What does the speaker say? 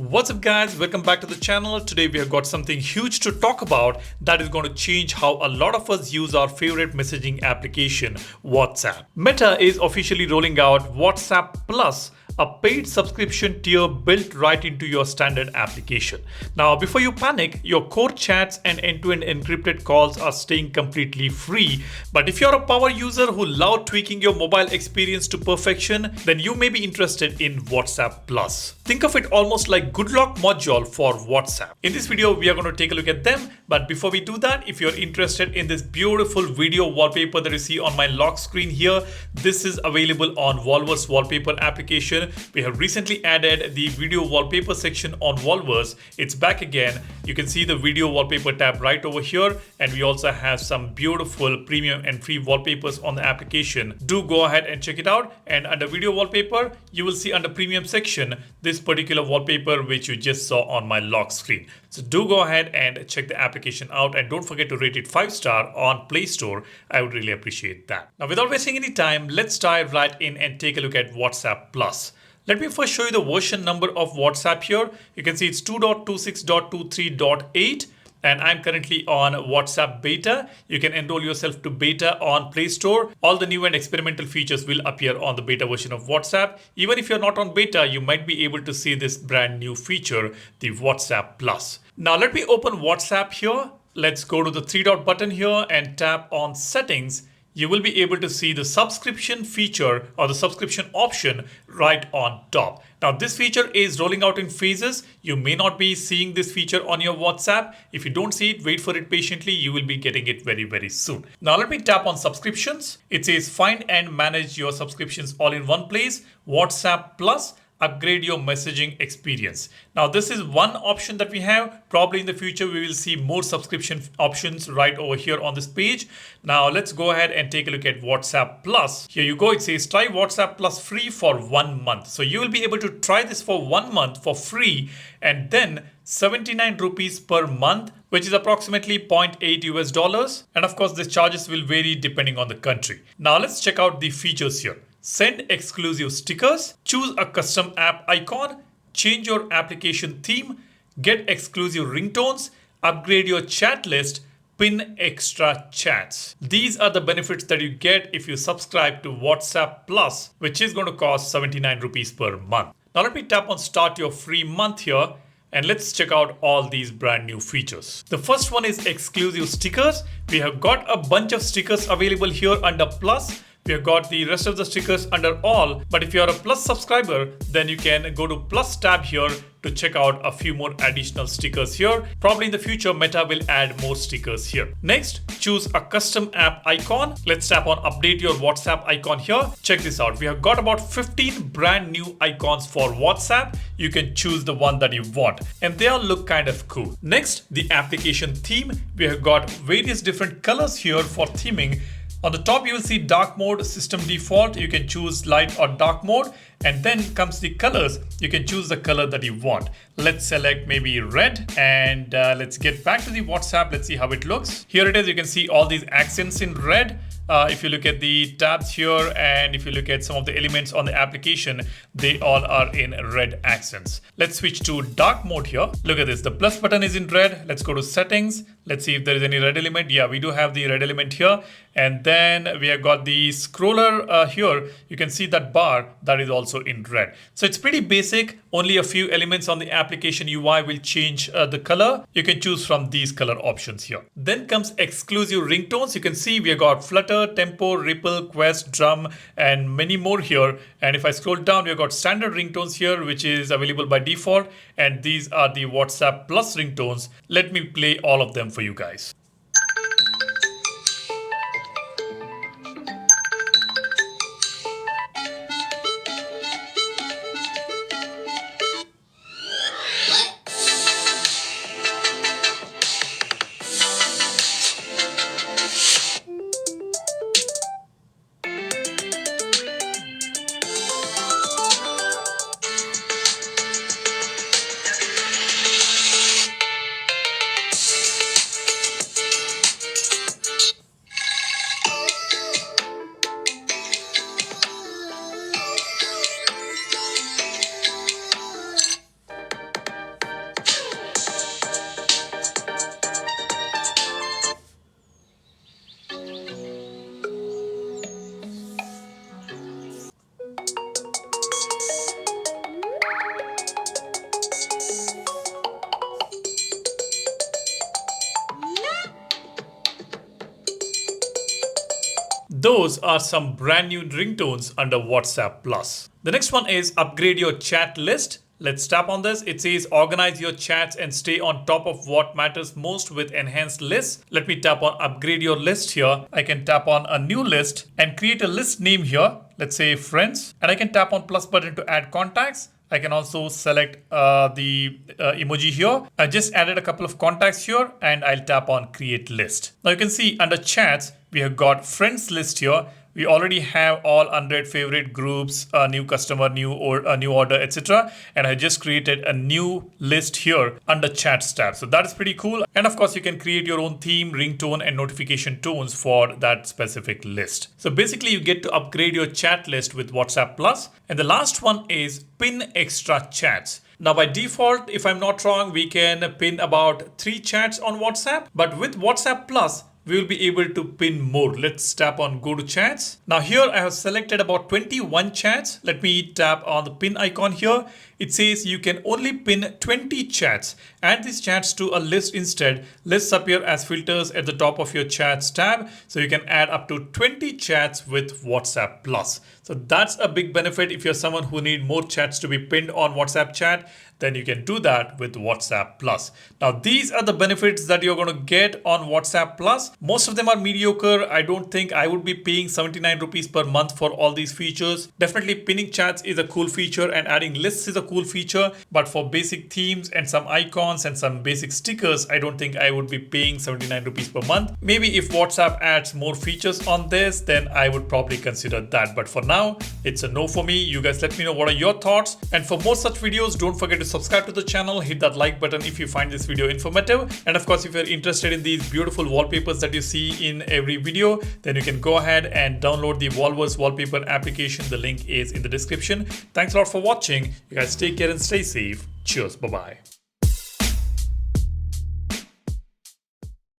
What's up guys, welcome back to the channel. Today we have got something huge to talk about that is going to change how a lot of us use our favorite messaging application, WhatsApp. Meta is officially rolling out WhatsApp Plus, a paid subscription tier built right into your standard application. Now, before you panic, your core chats and end-to-end encrypted calls are staying completely free. But if you're a power user who loves tweaking your mobile experience to perfection, then you may be interested in WhatsApp Plus. Think of it almost like good luck module for WhatsApp. In this video, we are going to take a look at them. But before we do that, if you're interested in this beautiful video wallpaper that you see on my lock screen here, this is available on Volverse wallpaper application. We have recently added the video wallpaper section on Volverse. It's back again. You can see the video wallpaper tab right over here. And we also have some beautiful premium and free wallpapers on the application. Do go ahead and check it out. And under video wallpaper, you will see under premium section, this particular wallpaper which you just saw on my lock screen. So do go ahead and check the application out and don't forget to rate it 5-star on Play Store. I would really appreciate that. Now, without wasting any time, let's dive right in and take a look at WhatsApp Plus. Let me first show you the version number of WhatsApp here. You can see it's 2.26.23.8. And I'm currently on WhatsApp Beta. You can enroll yourself to Beta on Play Store. All the new and experimental features will appear on the beta version of WhatsApp. Even if you're not on Beta, you might be able to see this brand new feature, the WhatsApp Plus. Now let me open WhatsApp here. Let's go to the three-dot button here and tap on Settings. You will be able to see the subscription feature or the subscription option right on top. Now this feature is rolling out in phases. You may not be seeing this feature on your WhatsApp. If you don't see it, wait for it patiently. You will be getting it very, very soon. Now let me tap on subscriptions. It says find and manage your subscriptions all in one place. WhatsApp Plus. Upgrade your messaging experience. Now, this is one option that we have. Probably in the future, we will see more subscription options right over here on this page. Now, let's go ahead and take a look at WhatsApp Plus. Here you go. It says try WhatsApp Plus free for 1 month. So you will be able to try this for 1 month for free and then 79 rupees per month, which is approximately $0.8 US. And of course, the charges will vary depending on the country. Now, let's check out the features here. Send exclusive stickers, choose a custom app icon, change your application theme, get exclusive ringtones, upgrade your chat list, pin extra chats. These are the benefits that you get if you subscribe to WhatsApp Plus, which is going to cost 79 rupees per month. Now let me tap on start your free month here. And let's check out all these brand new features. The first one is exclusive stickers. We have got a bunch of stickers available here under Plus. We have got the rest of the stickers under all, but if you are a Plus subscriber, then you can go to Plus tab here to check out a few more additional stickers here. Probably in the future, Meta will add more stickers here. Next, choose a custom app icon. Let's tap on update your WhatsApp icon here. Check this out. We have got about 15 brand new icons for WhatsApp. You can choose the one that you want, and they all look kind of cool. Next, the application theme. We have got various different colors here for theming. On the top, you will see dark mode, system default. You can choose light or dark mode. And then comes the colors. You can choose the color that you want. Let's select maybe red and let's get back to the WhatsApp. Let's see how it looks. Here it is. You can see all these accents in red. If you look at the tabs here and if you look at some of the elements on the application, they all are in red accents. Let's switch to dark mode here. Look at this. The plus button is in red. Let's go to settings. Let's see if there is any red element. Yeah, we do have the red element here. And then we have got the scroller here. You can see that bar that is also in red. So it's pretty basic. Only a few elements on the application UI will change the color. You can choose from these color options here. Then comes exclusive ringtones. You can see we have got Flutter, Tempo, Ripple, Quest, Drum, and many more here. And if I scroll down, we've got standard ringtones here, which is available by default. And these are the WhatsApp Plus ringtones. Let me play all of them for you guys. those are some brand new ringtones under WhatsApp Plus. The next one is upgrade your chat list. Let's tap on this. It says organize your chats and stay on top of what matters most with enhanced lists. Let me tap on upgrade your list here. I can tap on a new list and create a list name here. Let's say friends, and I can tap on plus button to add contacts. I can also select the emoji here. I just added a couple of contacts here and I'll tap on create list. Now you can see under chats, we have got friends list here. We already have all 100 favorite groups, new customer, new order, etc. And I just created a new list here under chats tab. So that is pretty cool. And of course, you can create your own theme, ringtone, and notification tones for that specific list. So basically, you get to upgrade your chat list with WhatsApp Plus. And the last one is pin extra chats. Now by default, if I'm not wrong, we can pin about 3 chats on WhatsApp. But with WhatsApp Plus, we will be able to pin more. Let's tap on go to chats. Now here I have selected about 21 chats. Let me tap on the pin icon here. It says you can only pin 20 chats. Add these chats to a list instead. Lists appear as filters at the top of your chats tab. So you can add up to 20 chats with WhatsApp Plus. So that's a big benefit. If you're someone who need more chats to be pinned on WhatsApp chat, then you can do that with WhatsApp Plus. Now, these are the benefits that you're going to get on WhatsApp Plus. Most of them are mediocre. I don't think I would be paying 79 rupees per month for all these features. Definitely pinning chats is a cool feature and adding lists is a cool feature. But for basic themes and some icons and some basic stickers, I don't think I would be paying 79 rupees per month. Maybe if WhatsApp adds more features on this, then I would probably consider that. But for now, it's a no for me. You guys let me know what are your thoughts. And for more such videos, don't forget to subscribe to the channel, hit that like button if you find this video informative. And of course, if you're interested in these beautiful wallpapers that you see in every video, then you can go ahead and download the Wallverse wallpaper application. The link is in the description. Thanks a lot for watching. You guys take care and stay safe. Cheers. Bye-bye.